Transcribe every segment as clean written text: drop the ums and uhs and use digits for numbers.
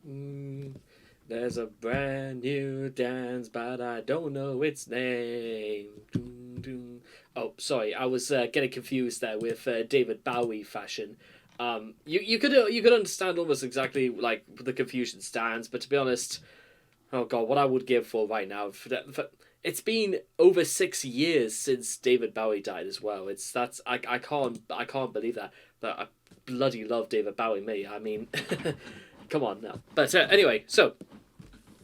Mm, there's a brand new dance, but I don't know its name. Doom, doom. Oh, sorry, I was getting confused there with David Bowie fashion. You could understand almost exactly like the confusion stands, but to be honest, oh god, what I would give for right now it's been over 6 years since David Bowie died as well. I can't believe that. But I bloody love David Bowie. Me, I mean, come on now. But anyway, so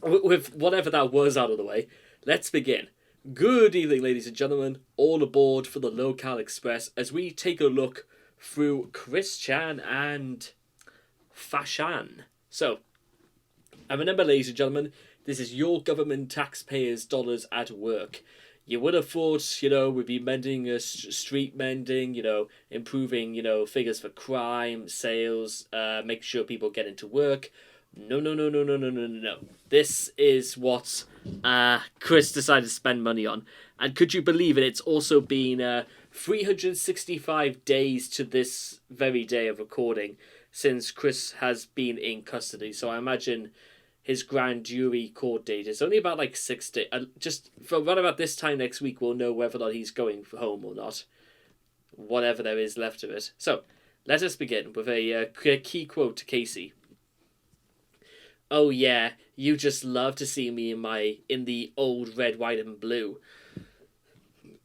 with whatever that was out of the way, let's begin. Good evening, ladies and gentlemen. All aboard for the Local Express as we take a look through Christian and Fashan. So, and remember, ladies and gentlemen, this is your government taxpayers' dollars at work. You would have thought, we'd be mending street mending, improving, figures for crime, sales, making sure people get into work. No, no, no, no, no, no, no, no, no. This is what Chris decided to spend money on. And could you believe it? It's also been 365 days to this very day of recording since Chris has been in custody. So I imagine his grand jury court date is only about like 6 days. Just for right about this time next week, we'll know whether or not he's going home or not. Whatever there is left of it. So let us begin with a key quote to Casey. Oh yeah, you just love to see me in the old red, white, and blue.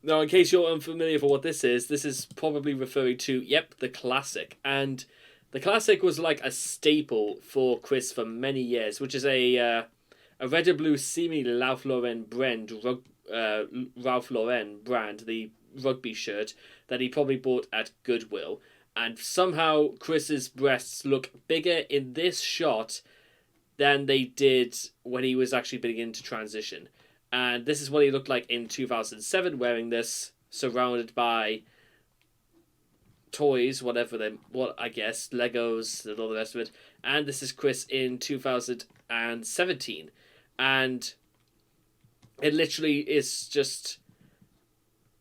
Now, in case you're unfamiliar for what this is probably referring to, the classic. And the classic was like a staple for Chris for many years, which is a red and blue seemingly Ralph Lauren brand, the rugby shirt that he probably bought at Goodwill. And somehow Chris's breasts look bigger in this shot than they did when he was actually beginning to transition. And this is what he looked like in 2007, wearing this, surrounded by toys, what I guess, Legos and all the rest of it. And this is Chris in 2017. And it literally is just,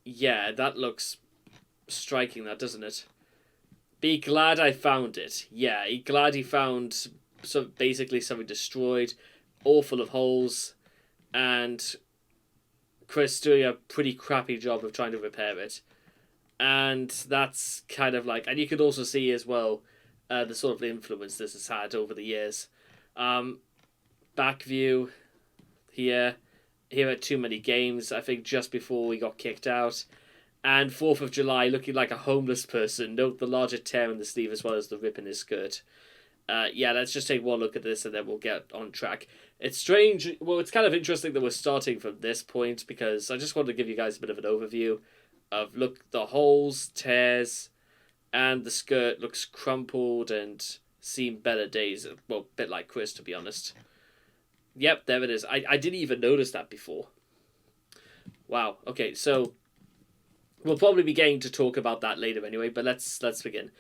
yeah, that looks striking, that, doesn't it? Be glad I found it. Yeah, glad he found basically something destroyed, all full of holes, and Chris doing a pretty crappy job of trying to repair it. And that's kind of like, and you could also see as well the sort of influence this has had over the years. Back view here at Too Many Games, I think just before we got kicked out. And 4th of July, looking like a homeless person. Note the larger tear in the sleeve as well as the rip in his skirt. Let's just take one look at this and then we'll get on track. It's strange. Well, it's kind of interesting that we're starting from this point because I just wanted to give you guys a bit of an overview of, look, the holes, tears, and the skirt looks crumpled and seen better days. Well, a bit like Chris, to be honest. Yep, there it is. I didn't even notice that before. Wow. Okay, so we'll probably be getting to talk about that later anyway, but let's begin.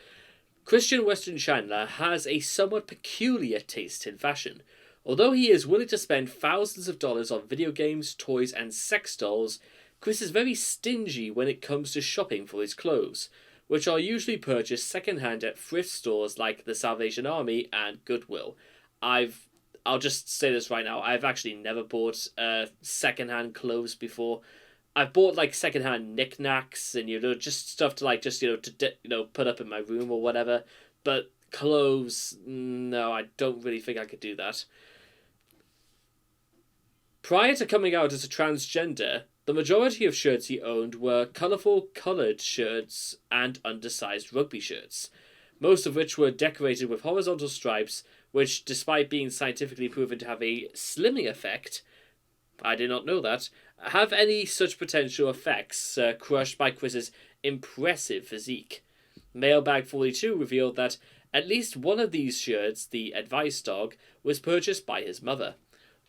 Christian Weston Chandler has a somewhat peculiar taste in fashion. Although he is willing to spend thousands of dollars on video games, toys, and sex dolls, Chris is very stingy when it comes to shopping for his clothes, which are usually purchased secondhand at thrift stores like the Salvation Army and Goodwill. I'll just say this right now, I've actually never bought secondhand clothes before. I've bought like secondhand knickknacks and just stuff to put up in my room or whatever, but clothes, no, I don't really think I could do that. Prior to coming out as a transgender, the majority of shirts he owned were colourful coloured shirts and undersized rugby shirts, most of which were decorated with horizontal stripes, which, despite being scientifically proven to have a slimming effect, I did not know that, have any such potential effects crushed by Chris's impressive physique. Mailbag 42 revealed that at least one of these shirts, the Advice Dog, was purchased by his mother.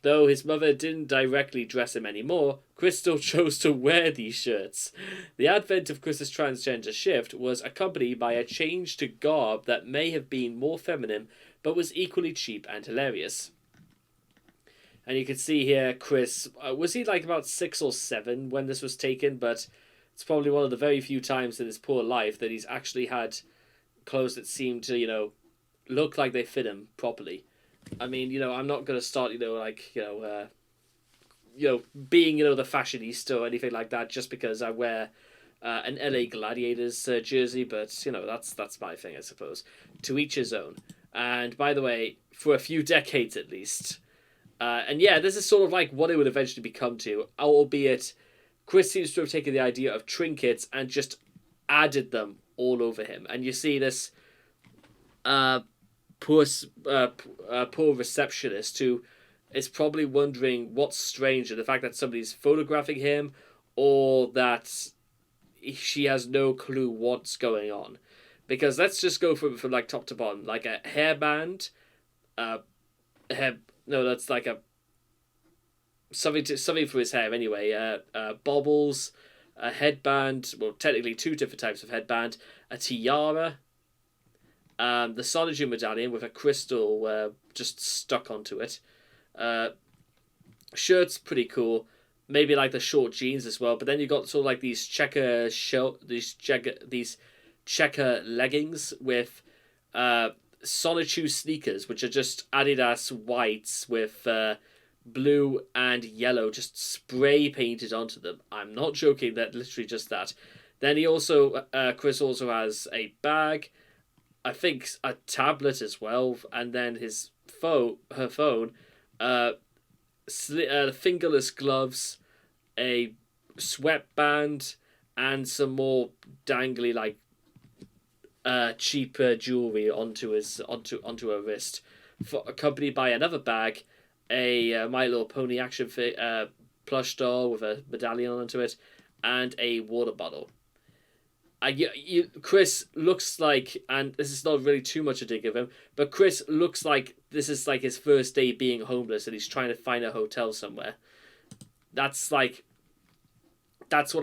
Though his mother didn't directly dress him anymore, Chris still chose to wear these shirts. The advent of Chris's transgender shift was accompanied by a change to garb that may have been more feminine, but was equally cheap and hilarious. And you can see here, Chris, was he like about 6 or 7 when this was taken? But it's probably one of the very few times in his poor life that he's actually had clothes that seem to, look like they fit him properly. I mean, I'm not gonna start, being the fashionista or anything like that just because I wear an LA Gladiators jersey. But that's my thing, I suppose. To each his own. And by the way, for a few decades at least, and yeah, this is sort of like what it would eventually become to, albeit Chris seems to have taken the idea of trinkets and just added them all over him. And you see this uh, poor, poor receptionist who is probably wondering what's stranger, the fact that somebody's photographing him or that she has no clue what's going on. Because let's just go from like top to bottom, like a hairband, uh, hair. No, that's like a something for his hair anyway. Baubles, a headband. Well, technically two different types of headband. A tiara. The Solitude medallion with a crystal just stuck onto it. Uh, Shirts pretty cool. Maybe like the short jeans as well. But then you got sort of like these checker leggings with Solitude sneakers, which are just Adidas whites with blue and yellow just spray painted onto them. I'm not joking. That literally just that. Then Chris also has a bag, I think a tablet as well, and then her phone, fingerless gloves, a sweatband, and some more dangly like cheaper jewelry onto her wrist, accompanied by another bag, a My Little Pony plush doll with a medallion onto it, and a water bottle. Chris looks like, and this is not really too much a dig of him, but Chris looks like this is like his first day being homeless and he's trying to find a hotel somewhere. That's what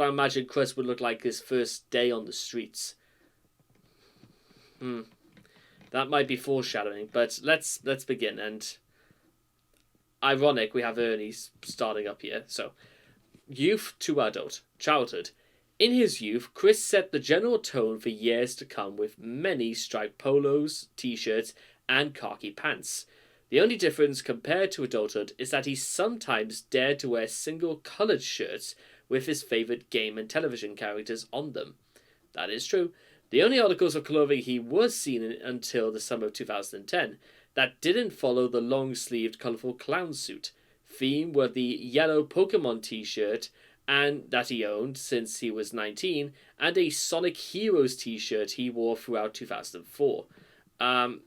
I imagine Chris would look like his first day on the streets. That might be foreshadowing, but let's begin. And ironic, we have Ernie starting up here. So, youth to adult, childhood. In his youth, Chris set the general tone for years to come with many striped polos, t-shirts, and khaki pants. The only difference compared to adulthood is that he sometimes dared to wear single coloured shirts with his favourite game and television characters on them. That is true. The only articles of clothing he was seen in until the summer of 2010 that didn't follow the long-sleeved colourful clown suit theme were the yellow Pokemon t-shirt and that he owned since he was 19, and a Sonic Heroes t-shirt he wore throughout 2004. I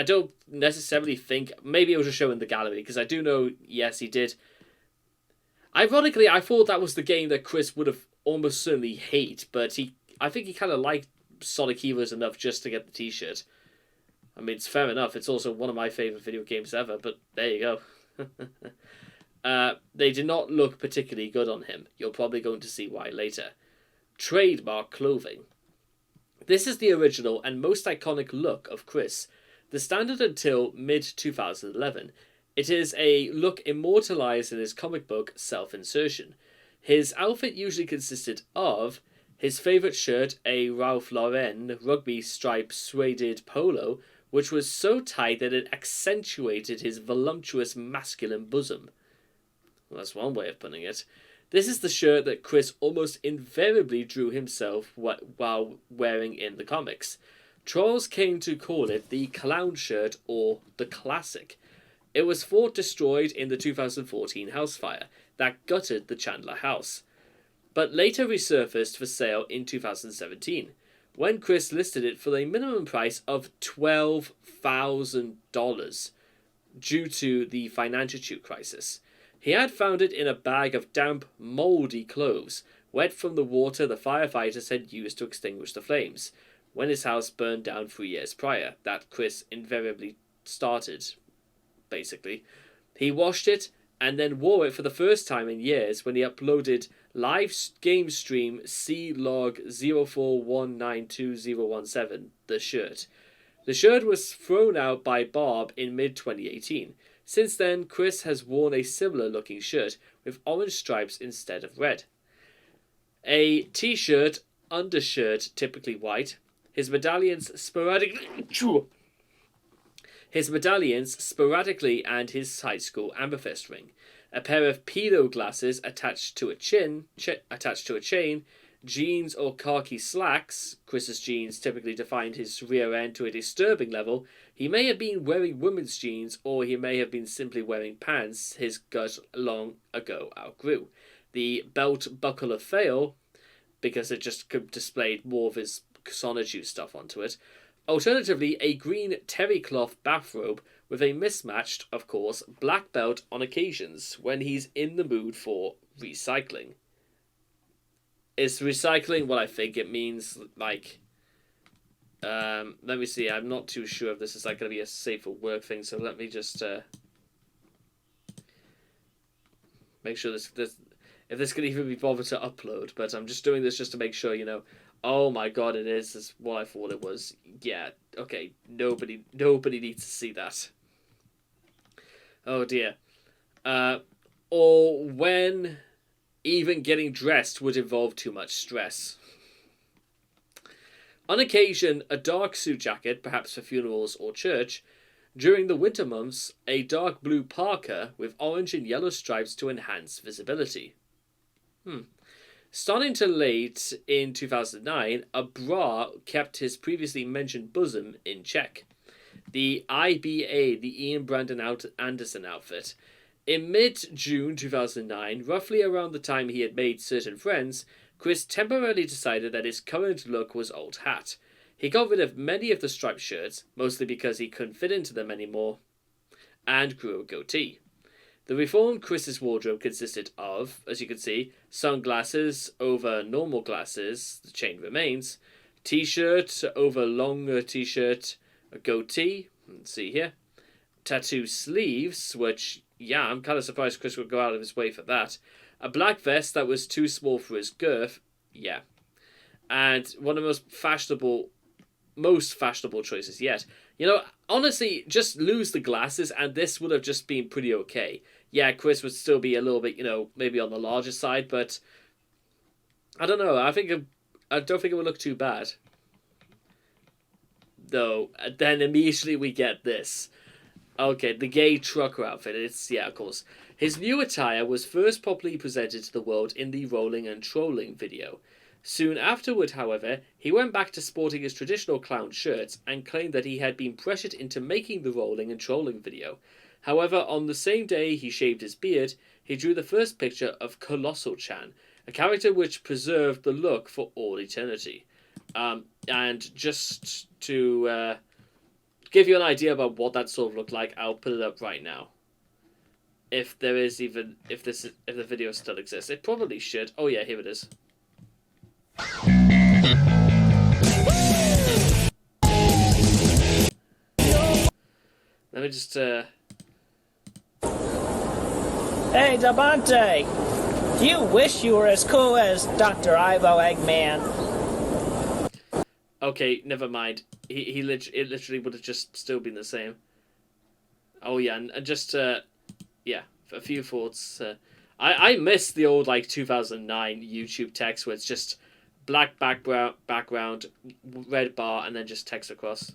don't necessarily think, maybe it was a show in the gallery, because I do know, yes, he did. Ironically, I thought that was the game that Chris would have almost certainly hate, but I think he kind of liked Sonic Heroes enough just to get the t-shirt. I mean, it's fair enough, it's also one of my favourite video games ever, but there you go. They did not look particularly good on him. You're probably going to see why later. Trademark clothing. This is the original and most iconic look of Chris, the standard until mid-2011. It is a look immortalized in his comic book Self-Insertion. His outfit usually consisted of his favourite shirt, a Ralph Lauren rugby stripe suede polo, which was so tight that it accentuated his voluptuous masculine bosom. Well, that's one way of putting it. This is the shirt that Chris almost invariably drew himself while wearing in the comics. Trolls came to call it the clown shirt or the classic. It was thought destroyed in the 2014 house fire that gutted the Chandler house, but later resurfaced for sale in 2017, when Chris listed it for a minimum price of $12,000 due to the financial crisis. He had found it in a bag of damp, mouldy clothes, wet from the water the firefighters had used to extinguish the flames, when his house burned down 3 years prior, that Chris invariably started, basically. He washed it, and then wore it for the first time in years when he uploaded live game stream C-Log 04192017, the shirt. The shirt was thrown out by Bob in mid-2018. Since then, Chris has worn a similar looking shirt with orange stripes instead of red. A t-shirt, undershirt typically white, his medallions sporadically his medallions sporadically, and his high school amethyst ring. A pair of pedo glasses attached to a chain, jeans or khaki slacks. Chris's jeans typically defined his rear end to a disturbing level. He may have been wearing women's jeans, or he may have been simply wearing pants his gut long ago outgrew. The belt buckle of fail, because it just displayed more of his sonitude stuff onto it. Alternatively, a green terry cloth bathrobe with a mismatched, of course, black belt on occasions when he's in the mood for recycling. Is recycling what I think it means? Like, let me see. I'm not too sure if this is like going to be a safer work thing. So let me just make sure this if this can even be bothered to upload. But I'm just doing this just to make sure, you know. Oh my god, it is. That's what I thought it was. Yeah. Okay. Nobody needs to see that. Oh dear. Or when even getting dressed would involve too much stress. On occasion, a dark suit jacket, perhaps for funerals or church. During the winter months, a dark blue parka with orange and yellow stripes to enhance visibility. Starting to late in 2009, a bra kept his previously mentioned bosom in check. The IBA, the Ian Brandon Anderson outfit. In mid-June 2009, roughly around the time he had made certain friends, Chris temporarily decided that his current look was old hat. He got rid of many of the striped shirts, mostly because he couldn't fit into them anymore, and grew a goatee. The reformed Chris's wardrobe consisted of, as you can see, sunglasses over normal glasses, the chain remains, t-shirt over longer t-shirt, a goatee, let's see here, tattoo sleeves, which, yeah, I'm kind of surprised Chris would go out of his way for that, a black vest that was too small for his girth, yeah, and one of the most fashionable choices yet. You know, honestly, just lose the glasses and this would have just been pretty okay. Yeah, Chris would still be a little bit, you know, maybe on the larger side, but I don't know. I don't think it would look too bad. Though, then immediately we get this. Okay, the gay trucker outfit. It's, yeah, of course. His new attire was first properly presented to the world in the Rolling and Trolling video. Soon afterward, however, he went back to sporting his traditional clown shirts and claimed that he had been pressured into making the Rolling and Trolling video. However, on the same day he shaved his beard, he drew the first picture of Colossal Chan, a character which preserved the look for all eternity. And just to give you an idea about what that sort of looked like, I'll put it up right now. If the video still exists, it probably should. Oh yeah, here it is. Let me just Hey, Davante! Do you wish you were as cool as Dr. Ivo Eggman? Okay, never mind. It literally would have just still been the same. Oh yeah, and just yeah, a few thoughts. I miss the old like 2009 YouTube text where it's just black background, red bar, and then just text across.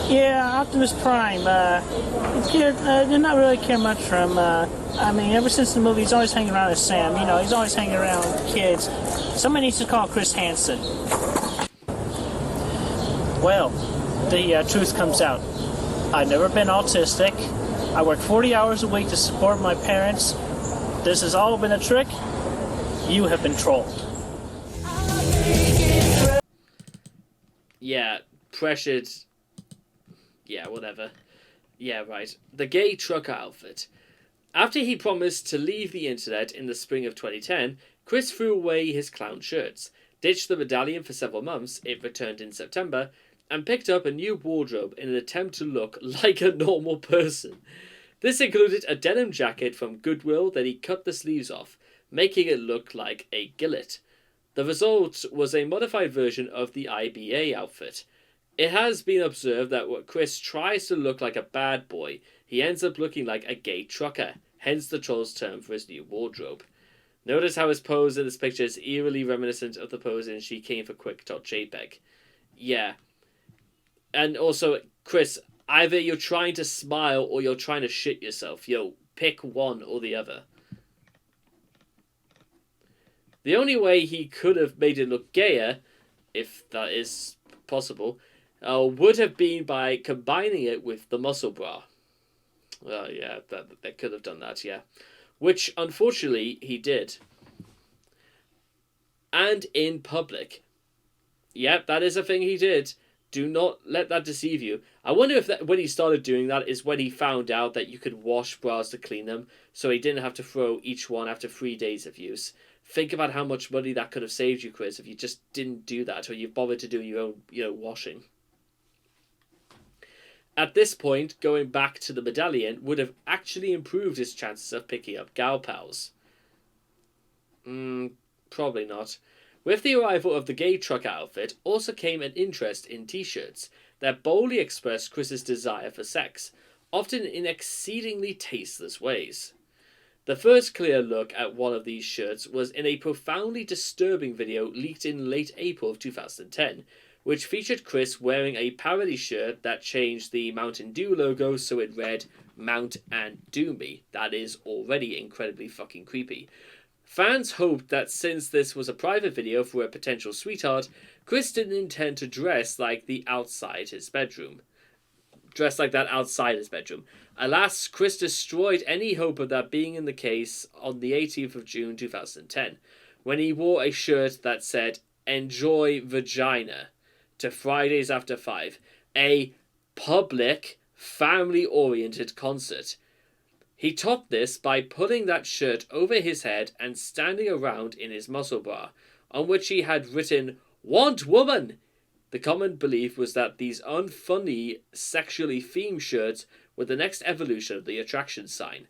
Yeah, Optimus Prime. Did not really care much from. I mean, ever since the movie, he's always hanging around with Sam. You know, he's always hanging around with kids. Somebody needs to call Chris Hansen. Well, the truth comes out. I've never been autistic. I work 40 hours a week to support my parents. This has all been a trick. You have been trolled. Yeah, pressured. Yeah, whatever. Yeah, right. The gay trucker outfit. After he promised to leave the internet in the spring of 2010, Chris threw away his clown shirts, ditched the medallion for several months, it returned in September, and picked up a new wardrobe in an attempt to look like a normal person. This included a denim jacket from Goodwill that he cut the sleeves off, making it look like a gillet. The result was a modified version of the IBA outfit. It has been observed that when Chris tries to look like a bad boy, he ends up looking like a gay trucker, hence the troll's term for his new wardrobe. Notice how his pose in this picture is eerily reminiscent of the pose in She Came for Quick.jpg. Yeah, And also, Chris, either you're trying to smile or you're trying to shit yourself. Pick one or the other. The only way he could have made it look gayer, if that is possible, would have been by combining it with the muscle bra. Well, yeah, that could have done that, yeah. Which, unfortunately, he did. And in public. Yep, that is a thing he did. Do not let that deceive you. I wonder if when he started doing that is when he found out that you could wash bras to clean them, so he didn't have to throw each one after 3 days of use. Think about how much money that could have saved you, Chris, if you just didn't do that, or you bothered to do your own, washing. At this point, going back to the medallion would have actually improved his chances of picking up gal pals. Probably not. With the arrival of the gay trucker outfit also came an interest in T-shirts that boldly expressed Chris's desire for sex, often in exceedingly tasteless ways. The first clear look at one of these shirts was in a profoundly disturbing video leaked in late April of 2010, which featured Chris wearing a parody shirt that changed the Mountain Dew logo so it read Mount and Do Me. That is already incredibly fucking creepy. Fans hoped that since this was a private video for a potential sweetheart, Chris didn't intend to dress like that outside his bedroom. Alas, Chris destroyed any hope of that being in the case on the 18th of June 2010, when he wore a shirt that said, "Enjoy Vagina," to Fridays After 5, a public, family-oriented concert. He topped this by putting that shirt over his head and standing around in his muscle bra, on which he had written, "Want Woman!" The common belief was that these unfunny, sexually themed shirts were the next evolution of the attraction sign.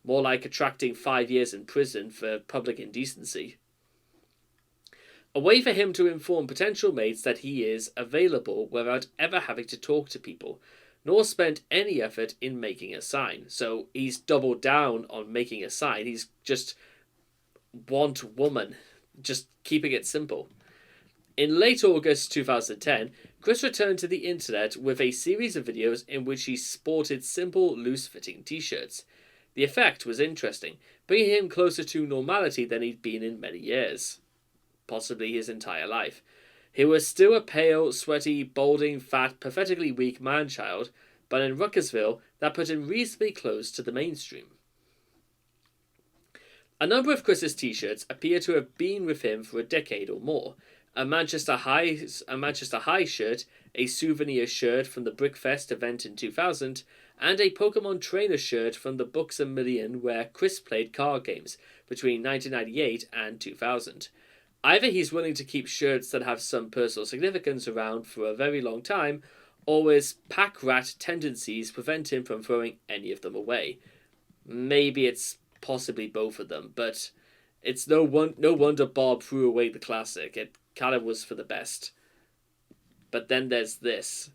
More like attracting 5 years in prison for public indecency. A way for him to inform potential mates that he is available without ever having to talk to people, nor spent any effort in making a sign. So he's doubled down on making a sign. He's just want woman, just keeping it simple. In late August 2010, Chris returned to the internet with a series of videos in which he sported simple, loose-fitting t-shirts. The effect was interesting, bringing him closer to normality than he'd been in many years. Possibly his entire life. He was still a pale, sweaty, balding, fat, pathetically weak man-child, but in Ruckersville, that put him reasonably close to the mainstream. A number of Chris's t-shirts appear to have been with him for a decade or more. A Manchester High shirt, a souvenir shirt from the Brickfest event in 2000, and a Pokemon trainer shirt from the Books A Million where Chris played card games between 1998 and 2000. Either he's willing to keep shirts that have some personal significance around for a very long time, or his pack rat tendencies prevent him from throwing any of them away. Maybe it's possibly both of them, but it's no wonder Bob threw away the classic. It kind of was for the best. But then there's this.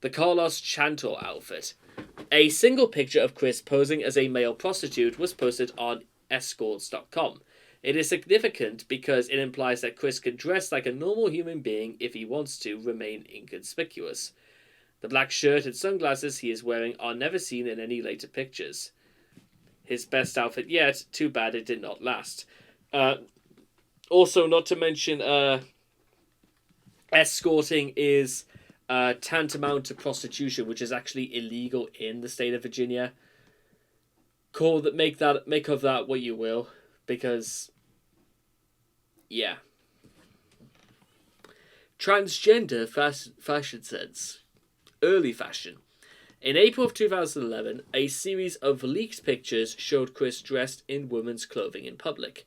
The Carlos Chantor outfit. A single picture of Chris posing as a male prostitute was posted on escorts.com. It is significant because it implies that Chris can dress like a normal human being if he wants to remain inconspicuous. The black shirt and sunglasses he is wearing are never seen in any later pictures. His best outfit yet, too bad it did not last. Also, not to mention, escorting is tantamount to prostitution, which is actually illegal in the state of Virginia. Make of that what you will, because, yeah. Transgender fashion sense. Early fashion. In April of 2011, a series of leaked pictures showed Chris dressed in women's clothing in public.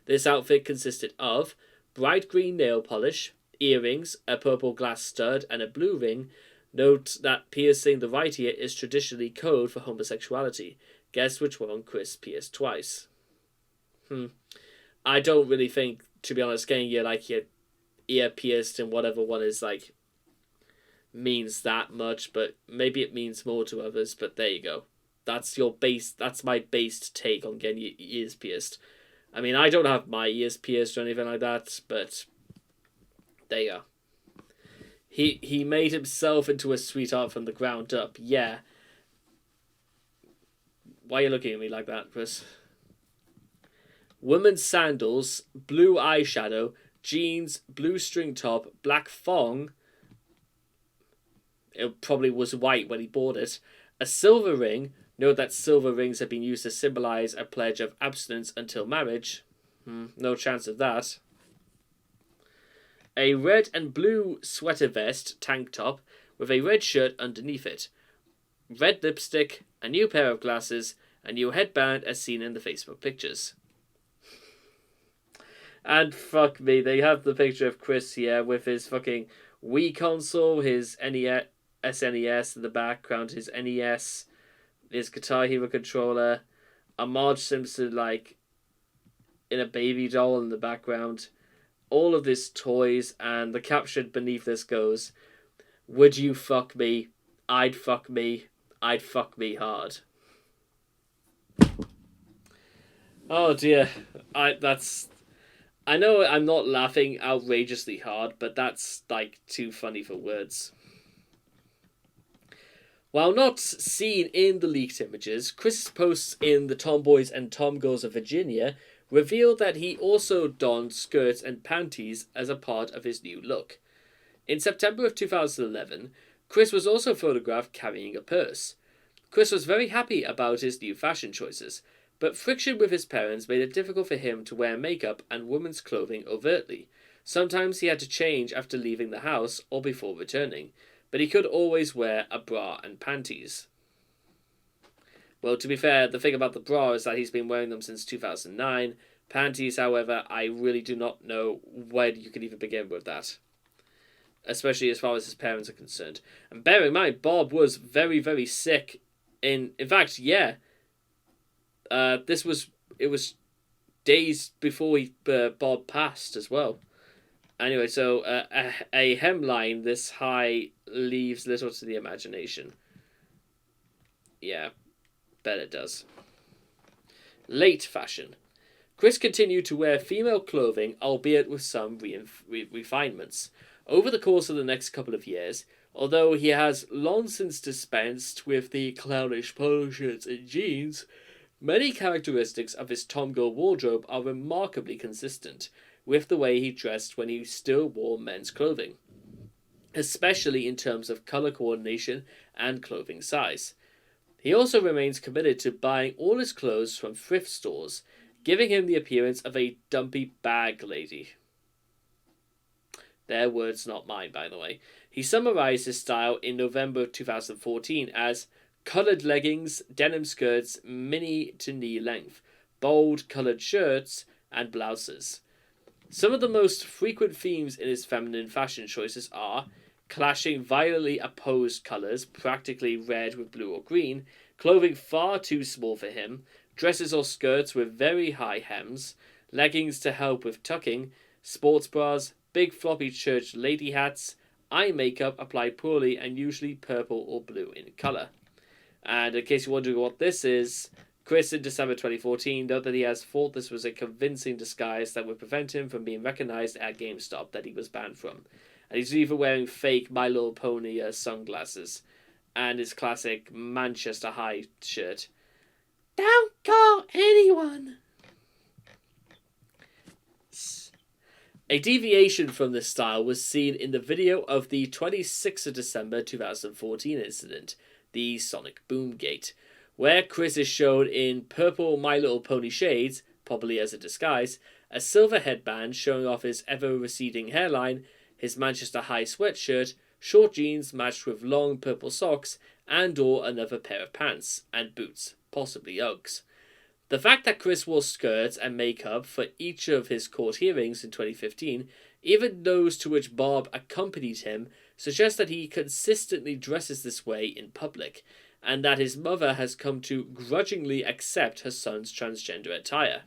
This outfit consisted of bright green nail polish, earrings, a purple glass stud, and a blue ring. Note that piercing the right ear is traditionally code for homosexuality. Guess which one Chris pierced twice? I don't really think, to be honest, getting your ear pierced and whatever one is means that much, but maybe it means more to others. But there you go. That's my based take on getting your ears pierced. I mean, I don't have my ears pierced or anything like that, but there you go. He made himself into a sweetheart from the ground up. Yeah. Why are you looking at me like that, Chris? Women's sandals, blue eyeshadow, jeans, blue string top, black thong. It probably was white when he bought it. A silver ring. Note that silver rings have been used to symbolize a pledge of abstinence until marriage. No chance of that. A red and blue sweater vest tank top with a red shirt underneath it. Red lipstick, a new pair of glasses, a new headband as seen in the Facebook pictures. And fuck me, they have the picture of Chris here with his fucking Wii console, his NES, SNES in the background, his NES, his Guitar Hero controller, a Marge Simpson like in a baby doll in the background, all of this toys, and the caption beneath this goes, "Would you fuck me? I'd fuck me. I'd fuck me hard." Oh dear, I know I'm not laughing outrageously hard, but that's like too funny for words. While not seen in the leaked images, Chris's posts in the Tomboys and Tomgirls of Virginia revealed that he also donned skirts and panties as a part of his new look. In September of 2011, Chris was also photographed carrying a purse. Chris was very happy about his new fashion choices, but friction with his parents made it difficult for him to wear makeup and women's clothing overtly. Sometimes he had to change after leaving the house or before returning, but he could always wear a bra and panties. Well, to be fair, the thing about the bra is that he's been wearing them since 2009. Panties, however, I really do not know where you can even begin with that, especially as far as his parents are concerned. And bear in mind, Bob was very, very sick. In fact, yeah, it was days before Bob passed as well. Anyway, so a hemline this high leaves little to the imagination. Yeah, bet it does. Late fashion. Chris continued to wear female clothing, albeit with some refinements. Over the course of the next couple of years, although he has long since dispensed with the clownish polo shirts and jeans, many characteristics of his Tomgirl wardrobe are remarkably consistent with the way he dressed when he still wore men's clothing, especially in terms of color coordination and clothing size. He also remains committed to buying all his clothes from thrift stores, giving him the appearance of a dumpy bag lady. Their words, not mine, by the way. He summarized his style in November of 2014 as colored leggings, denim skirts, mini to knee length, bold colored shirts, and blouses. Some of the most frequent themes in his feminine fashion choices are clashing violently opposed colors, practically red with blue or green, clothing far too small for him, dresses or skirts with very high hems, leggings to help with tucking, sports bras, big floppy church lady hats, eye makeup applied poorly and usually purple or blue in color. And in case you're wondering what this is, Chris in December 2014 noted that he has thought this was a convincing disguise that would prevent him from being recognized at GameStop that he was banned from. And he's even wearing fake My Little Pony sunglasses and his classic Manchester High shirt. Don't call anyone! A deviation from this style was seen in the video of the 26th of December 2014 incident, the Sonic Boom Gate, where Chris is shown in purple My Little Pony shades, probably as a disguise, a silver headband showing off his ever-receding hairline, his Manchester High sweatshirt, short jeans matched with long purple socks, and/or another pair of pants, and boots, possibly Uggs. The fact that Chris wore skirts and makeup for each of his court hearings in 2015, even those to which Bob accompanied him, suggests that he consistently dresses this way in public, and that his mother has come to grudgingly accept her son's transgender attire.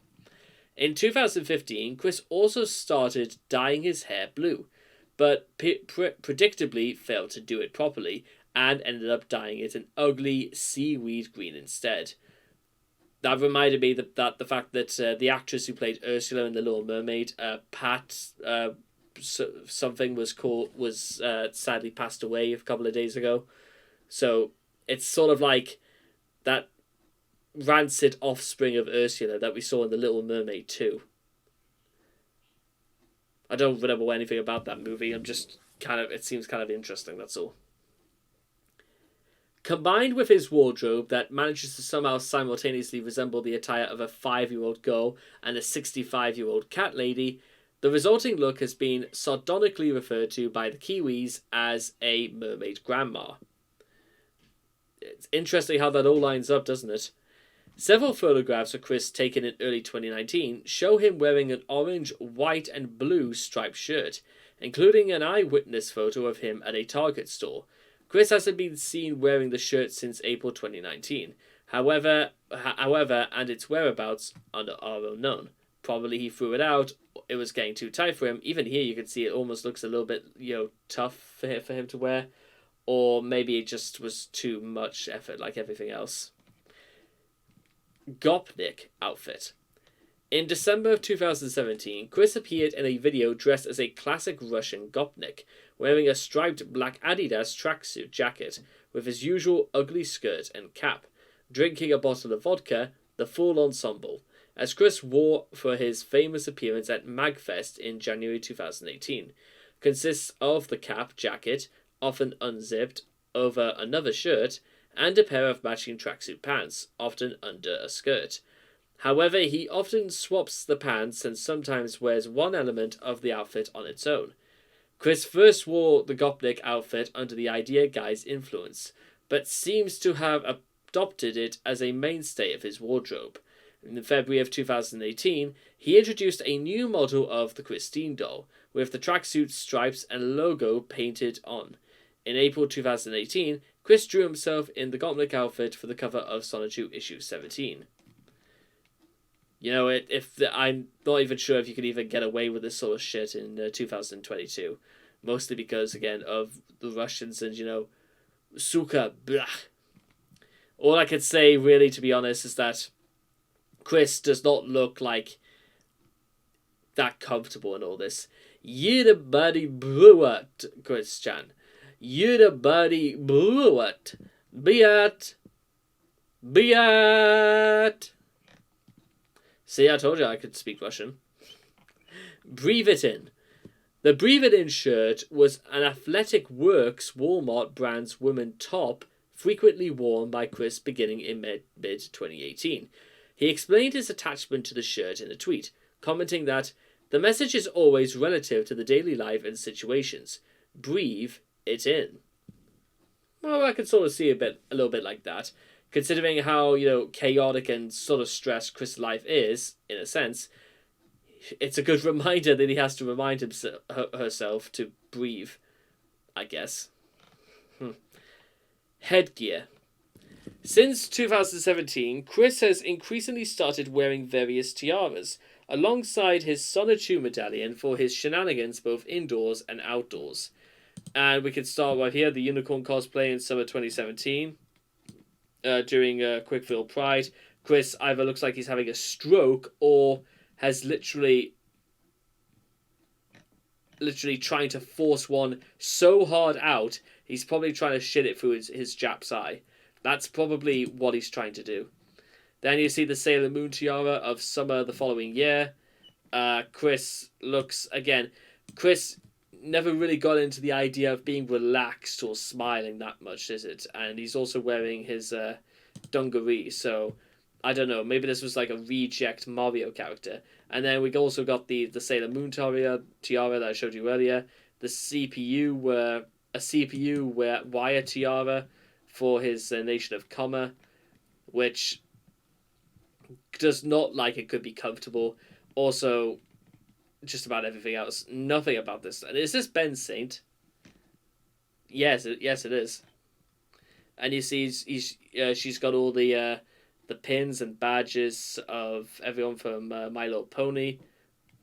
In 2015, Chris also started dyeing his hair blue, but predictably failed to do it properly, and ended up dyeing it an ugly seaweed green instead. That reminded me that the fact that the actress who played Ursula in The Little Mermaid, Pat, something was sadly passed away a couple of days ago. So it's sort of like that rancid offspring of Ursula that we saw in The Little Mermaid 2. I don't remember anything about that movie. I'm just it seems kind of interesting, that's all. Combined with his wardrobe that manages to somehow simultaneously resemble the attire of a 5-year-old girl and a 65-year-old cat lady, the resulting look has been sardonically referred to by the Kiwis as a mermaid grandma. It's interesting how that all lines up, doesn't it? Several photographs of Chris taken in early 2019 show him wearing an orange, white and blue striped shirt, including an eyewitness photo of him at a Target store. Chris hasn't been seen wearing the shirt since April 2019. However, and its whereabouts are unknown. Probably he threw it out, it was getting too tight for him. Even here you can see it almost looks a little bit, tough for him to wear. Or maybe it just was too much effort like everything else. Gopnik Outfit. In December of 2017, Chris appeared in a video dressed as a classic Russian Gopnik, wearing a striped black Adidas tracksuit jacket with his usual ugly skirt and cap, drinking a bottle of vodka, the full ensemble, as Chris wore for his famous appearance at MagFest in January 2018. Consists of the cap jacket, often unzipped, over another shirt, and a pair of matching tracksuit pants, often under a skirt. However, he often swaps the pants and sometimes wears one element of the outfit on its own. Chris first wore the Gopnik outfit under the Idea Guy's influence, but seems to have adopted it as a mainstay of his wardrobe. In February of 2018, he introduced a new model of the Christine doll, with the tracksuit stripes and logo painted on. In April 2018, Chris drew himself in the Gopnik outfit for the cover of Sonatu issue 17. I'm not even sure if you could even get away with this sort of shit in 2022. Mostly because, again, of the Russians and, suka, blah. All I could say, really, to be honest, is that Chris does not look like that comfortable in all this. You're the buddy Brewer, Christian. You're the buddy Brewer. Biat. See, I told you I could speak Russian. Breathe It In. The Breathe It In shirt was an Athletic Works Walmart brand's women top, frequently worn by Chris beginning in mid-2018. He explained his attachment to the shirt in a tweet, commenting that the message is always relative to the daily life and situations. Breathe it in. Well, I could sort of see a little bit like that, considering how, chaotic and sort of stressed Chris' life is, in a sense. It's a good reminder that he has to remind herself to breathe, I guess. Headgear. Since 2017, Chris has increasingly started wearing various tiaras, alongside his Sonatu medallion for his shenanigans both indoors and outdoors. And we can start right here, the unicorn cosplay in summer 2017. During Quickville Pride, Chris either looks like he's having a stroke or has literally trying to force one so hard out, he's probably trying to shit it through his Jap's eye. That's probably what he's trying to do. Then you see the Sailor Moon tiara of summer the following year. Chris never really got into the idea of being relaxed or smiling that much, is it? And he's also wearing his dungaree, so I don't know, maybe this was like a reject Mario character. And then we also got the Sailor Moon tiara that I showed you earlier, the CPU wire tiara for his Nation of Kama, which does not like it could be comfortable. Also, just about everything else. Nothing about this. And is this Ben Saint? Yes, it is. And you see, she's got all the pins and badges of everyone from My Little Pony,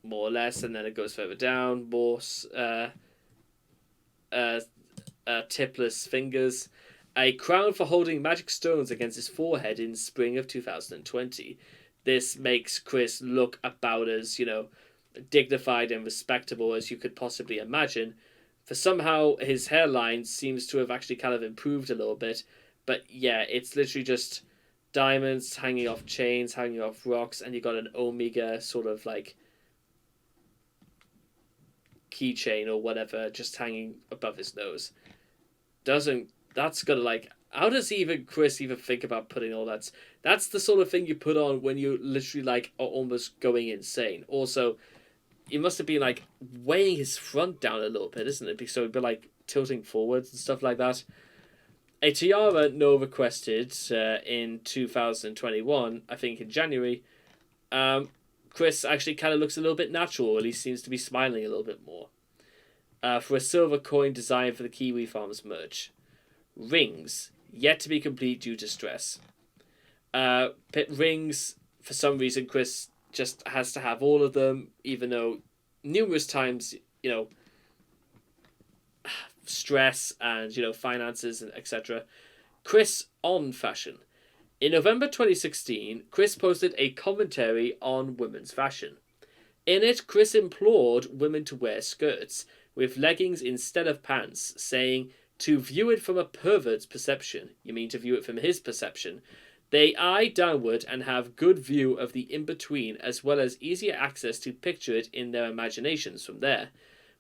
more or less, and then it goes further down, more tipless fingers. A crown for holding magic stones against his forehead in spring of 2020. This makes Chris look about as, dignified and respectable as you could possibly imagine. For somehow his hairline seems to have actually kind of improved a little bit. But yeah, it's literally just diamonds hanging off chains, hanging off rocks, and you got an Omega sort of like keychain or whatever just hanging above his nose. That's gonna like, how does even Chris even think about putting all that? That's the sort of thing you put on when you literally like are almost going insane. Also, you must have been like weighing his front down a little bit, isn't it? So it'd be like tilting forwards and stuff like that. A tiara No requested in 2021, I think in January. Chris actually kind of looks a little bit natural, or at least seems to be smiling a little bit more. For a silver coin designed for the Kiwi Farms merch. Rings, yet to be complete due to stress. Rings, for some reason, Chris just has to have all of them, even though numerous times, stress and, finances and etc. Chris on fashion. In November 2016, Chris posted a commentary on women's fashion. In it, Chris implored women to wear skirts with leggings instead of pants, saying, to view it from a pervert's perception, you mean to view it from his perception, they eye downward and have good view of the in-between as well as easier access to picture it in their imaginations from there.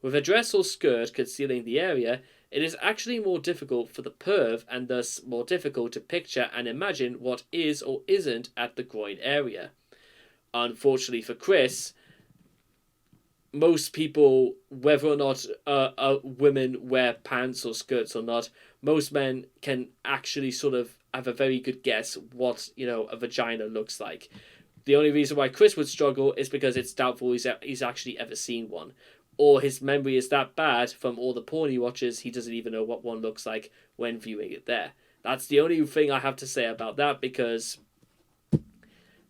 With a dress or skirt concealing the area, it is actually more difficult for the perv and thus more difficult to picture and imagine what is or isn't at the groin area. Unfortunately for Chris, most people, whether or not women wear pants or skirts or not, most men can actually sort of have a very good guess what, a vagina looks like. The only reason why Chris would struggle is because it's doubtful he's actually ever seen one. Or his memory is that bad from all the porn he watches, he doesn't even know what one looks like when viewing it there. That's the only thing I have to say about that, because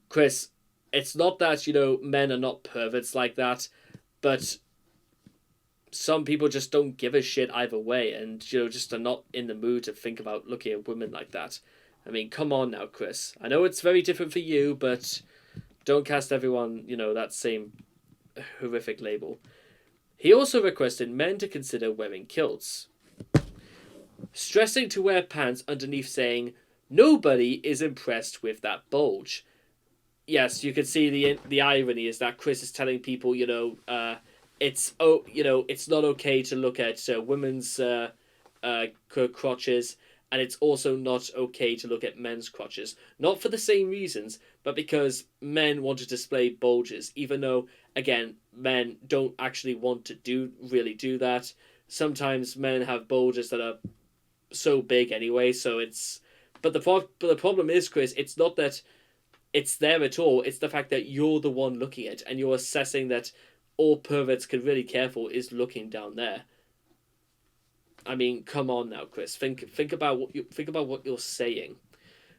Chris, it's not that, men are not perverts like that, but some people just don't give a shit either way and, just are not in the mood to think about looking at women like that. I mean, come on now, Chris. I know it's very different for you, but don't cast everyone, that same horrific label. He also requested men to consider wearing kilts, stressing to wear pants underneath, saying, nobody is impressed with that bulge. Yes, you can see the irony is that Chris is telling people, it's not okay to look at women's crotches, and it's also not okay to look at men's crotches. Not for the same reasons, but because men want to display bulges, even though, again, men don't actually want to really do that. Sometimes men have bulges that are so big anyway, so it's... But the problem is, Chris, it's not that it's there at all, it's the fact that you're the one looking at it, and you're assessing that all perverts can really careful is looking down there. I mean, come on now, Chris. Think about what you're saying.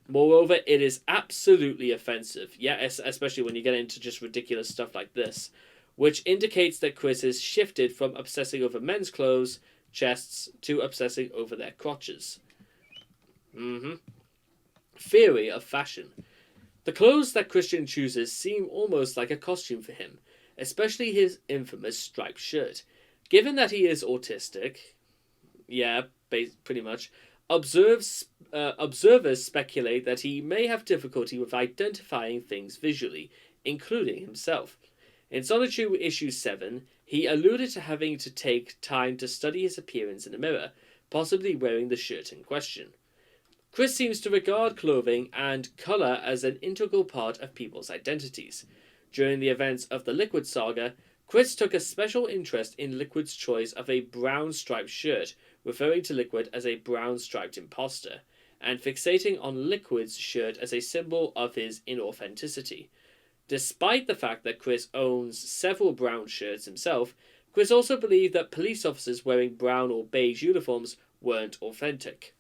Moreover, it is absolutely offensive. Yeah, especially when you get into just ridiculous stuff like this, which indicates that Chris has shifted from obsessing over men's clothes, chests, to obsessing over their crotches. Theory of fashion. The clothes that Christian chooses seem almost like a costume for him, especially his infamous striped shirt. Given that he is autistic, yeah, pretty much, observers speculate that he may have difficulty with identifying things visually, including himself. In Solitude Issue 7, he alluded to having to take time to study his appearance in a mirror, possibly wearing the shirt in question. Chris seems to regard clothing and colour as an integral part of people's identities. During the events of the Liquid saga, Chris took a special interest in Liquid's choice of a brown striped shirt, referring to Liquid as a brown striped imposter, and fixating on Liquid's shirt as a symbol of his inauthenticity. Despite the fact that Chris owns several brown shirts himself, Chris also believed that police officers wearing brown or beige uniforms weren't authentic.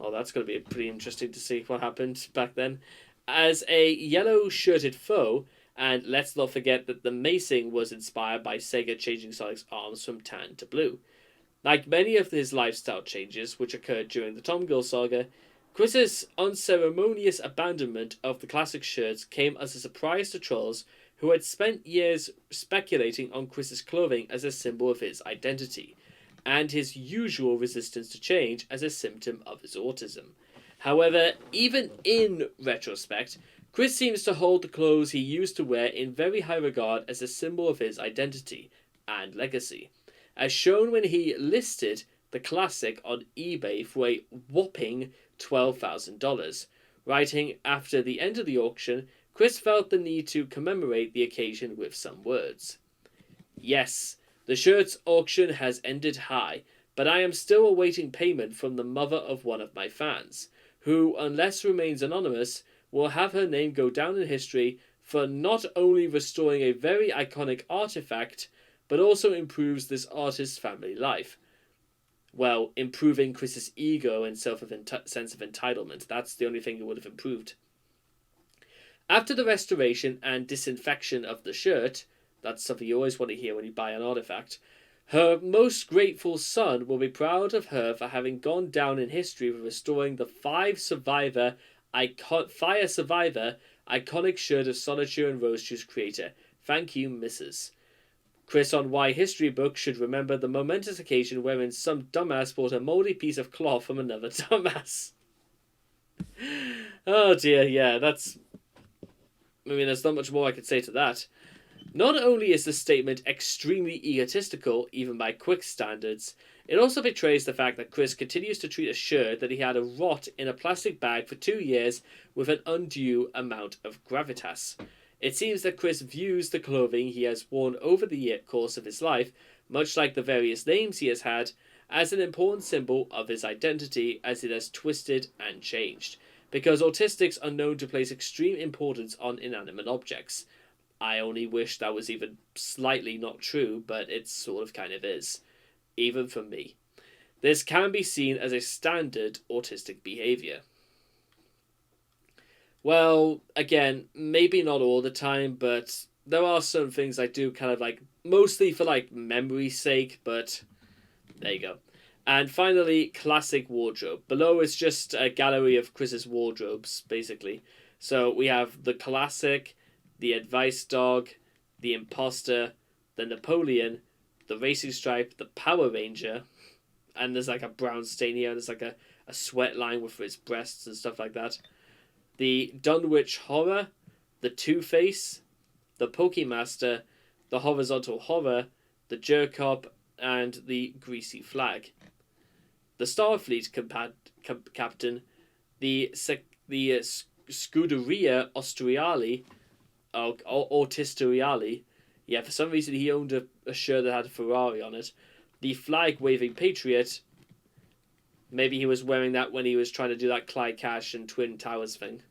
Oh, that's going to be pretty interesting to see what happened back then. As a yellow-shirted foe, and let's not forget that the macing was inspired by Sega changing Sonic's arms from tan to blue. Like many of his lifestyle changes, which occurred during the Tom Gill saga, Chris's unceremonious abandonment of the classic shirts came as a surprise to trolls who had spent years speculating on Chris's clothing as a symbol of his identity, and his usual resistance to change as a symptom of his autism. However, even in retrospect, Chris seems to hold the clothes he used to wear in very high regard as a symbol of his identity and legacy, as shown when he listed the classic on eBay for a whopping $12,000, writing after the end of the auction, Chris felt the need to commemorate the occasion with some words. Yes, the shirts auction has ended high, but I am still awaiting payment from the mother of one of my fans, who, unless remains anonymous, will have her name go down in history for not only restoring a very iconic artifact, but also improves this artist's family life. Well, improving Chris's ego and sense of entitlement. That's the only thing it would have improved. After the restoration and disinfection of the shirt, that's something you always want to hear when you buy an artifact, her most grateful son will be proud of her for having gone down in history for restoring the fire survivor iconic shirt of Solitude and Rose Juice creator. Thank you, Mrs. Chris on why history books should remember the momentous occasion wherein some dumbass bought a mouldy piece of cloth from another dumbass. Oh dear, yeah, there's not much more I could say to that. Not only is the statement extremely egotistical, even by Quick standards, it also betrays the fact that Chris continues to treat a shirt that he had a rot in a plastic bag for 2 years with an undue amount of gravitas. It seems that Chris views the clothing he has worn over the course of his life, much like the various names he has had, as an important symbol of his identity as it has twisted and changed, because autistics are known to place extreme importance on inanimate objects. I only wish that was even slightly not true, but it sort of kind of is, even for me. This can be seen as a standard autistic behaviour. Well, again, maybe not all the time, but there are some things I do kind of like, mostly for like memory's sake, but there you go. And finally, classic wardrobe. Below is just a gallery of Chris's wardrobes, basically. So we have the classic, the advice dog, the imposter, the Napoleon, the racing stripe, the Power Ranger, and there's like a brown stain here, and there's like a sweat line with his breasts and stuff like that. The Dunwich Horror, the Two-Face, the Pokemaster, the Horizontal Horror, the Jerk-Up, and the Greasy Flag. The Starfleet Captain, the Scuderia Autistoriali. Yeah, for some reason he owned a shirt that had a Ferrari on it. The Flag-Waving Patriot. Maybe he was wearing that when he was trying to do that Clyde Cash and Twin Towers thing.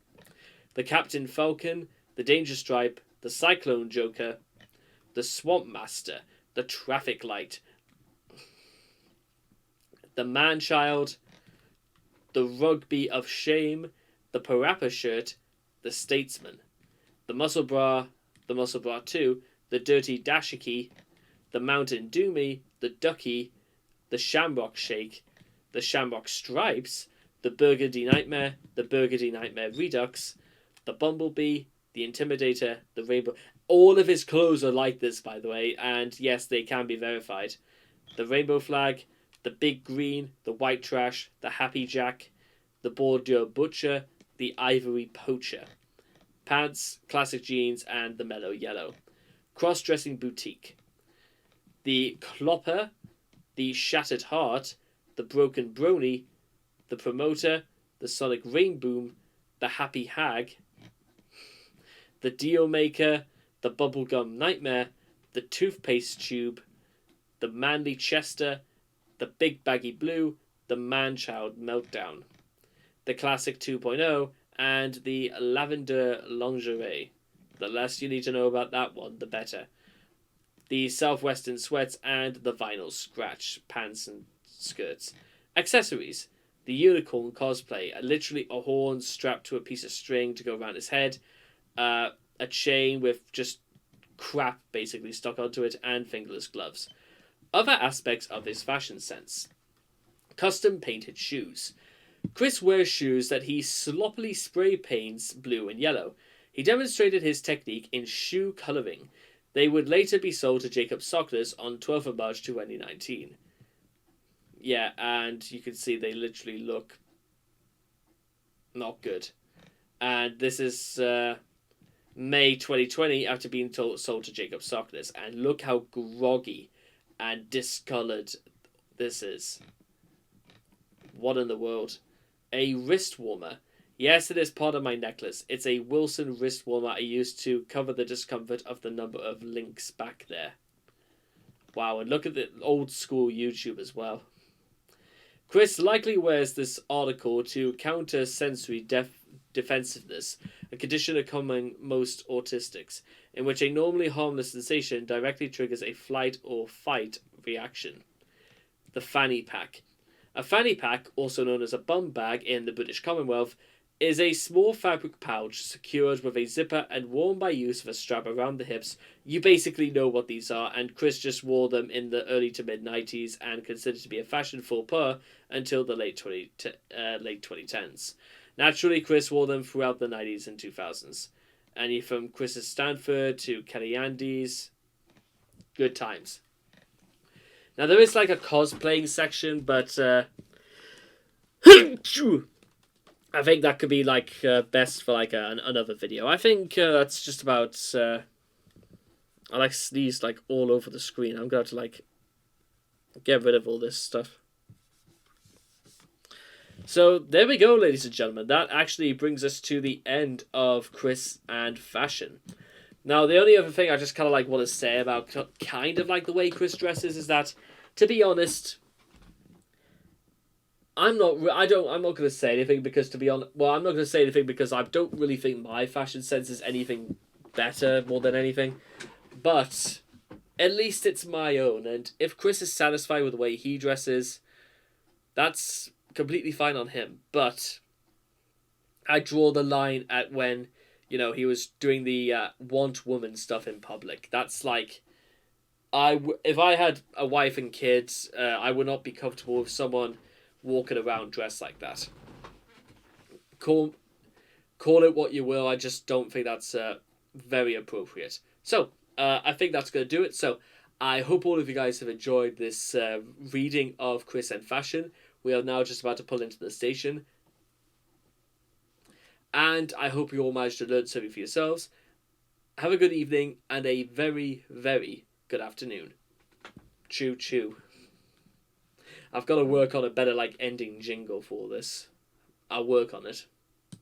The Captain Falcon, the Danger Stripe, the Cyclone Joker, the Swamp Master, the Traffic Light, the Man-Child, the Rugby of Shame, the Parappa Shirt, the Statesman, the Muscle Bra 2, the Dirty Dashiki, the Mountain Doomy, the Ducky, the Shamrock Shake, the Shamrock Stripes, the Burgundy Nightmare, the Burgundy Nightmare Redux, the Bumblebee, the Intimidator, the Rainbow. All of his clothes are like this, by the way, and yes, they can be verified. The Rainbow Flag, the Big Green, the White Trash, the Happy Jack, the Bordeaux Butcher, the Ivory Poacher. Pants, classic jeans, and the Mellow Yellow. Cross-dressing boutique. The Clopper, the Shattered Heart, the Broken Brony, the Promoter, the Sonic Rainboom, the Happy Hag, the Deal Maker, the Bubblegum Nightmare, the Toothpaste Tube, the Manly Chester, the Big Baggy Blue, the Man-Child Meltdown, the Classic 2.0, and the Lavender Lingerie. The less you need to know about that one, the better. The Southwestern Sweats and the Vinyl Scratch pants and skirts. Accessories. The Unicorn cosplay, literally a horn strapped to a piece of string to go around his head, a chain with just crap basically stuck onto it, and fingerless gloves. Other aspects of his fashion sense. Custom painted shoes. Chris wears shoes that he sloppily spray paints blue and yellow. He demonstrated his technique in shoe colouring. They would later be sold to Jacob Socklers on 12th of March 2019. Yeah, and you can see they literally look not good. And this is May 2020 after being sold to Jacob Socklers. And look how groggy and discoloured this is. What in the world? A wrist warmer. Yes, it is part of my necklace. It's a Wilson wrist warmer I used to cover the discomfort of the number of links back there. Wow, and look at the old school YouTube as well. Chris likely wears this article to counter sensory defensiveness, a condition common most autistics, in which a normally harmless sensation directly triggers a flight or fight reaction. The fanny pack. A fanny pack, also known as a bum bag in the British Commonwealth, is a small fabric pouch secured with a zipper and worn by use of a strap around the hips. You basically know what these are, and Chris just wore them in the early to mid 90s and considered to be a fashion faux pas until the late 2010s. Naturally, Chris wore them throughout the 90s and 2000s. And from Chris's Stanford to Kelly Andy's, good times. Now there is like a cosplaying section, but I think that could be like best for like another video. I think that's just about. I like sneezed like all over the screen. I'm going to like get rid of all this stuff. So there we go, ladies and gentlemen. That actually brings us to the end of Chris and fashion. Now the only other thing I just kind of like want to say about kind of like the way Chris dresses is that, to be honest, I'm not going to say anything because, to be honest, well, I'm not going to say anything because I don't really think my fashion sense is anything better more than anything. But at least it's my own, and if Chris is satisfied with the way he dresses, that's completely fine on him. But I draw the line at when, you know, he was doing the want woman stuff in public. That's like, if I had a wife and kids, I would not be comfortable with someone walking around dressed like that. Call it what you will. I just don't think that's very appropriate. So I think that's going to do it. So I hope all of you guys have enjoyed this reading of Chris and fashion. We are now just about to pull into the station, and I hope you all managed to learn something for yourselves. Have a good evening and a very, very good afternoon. Choo choo. I've got to work on a better like ending jingle for this. I'll work on it.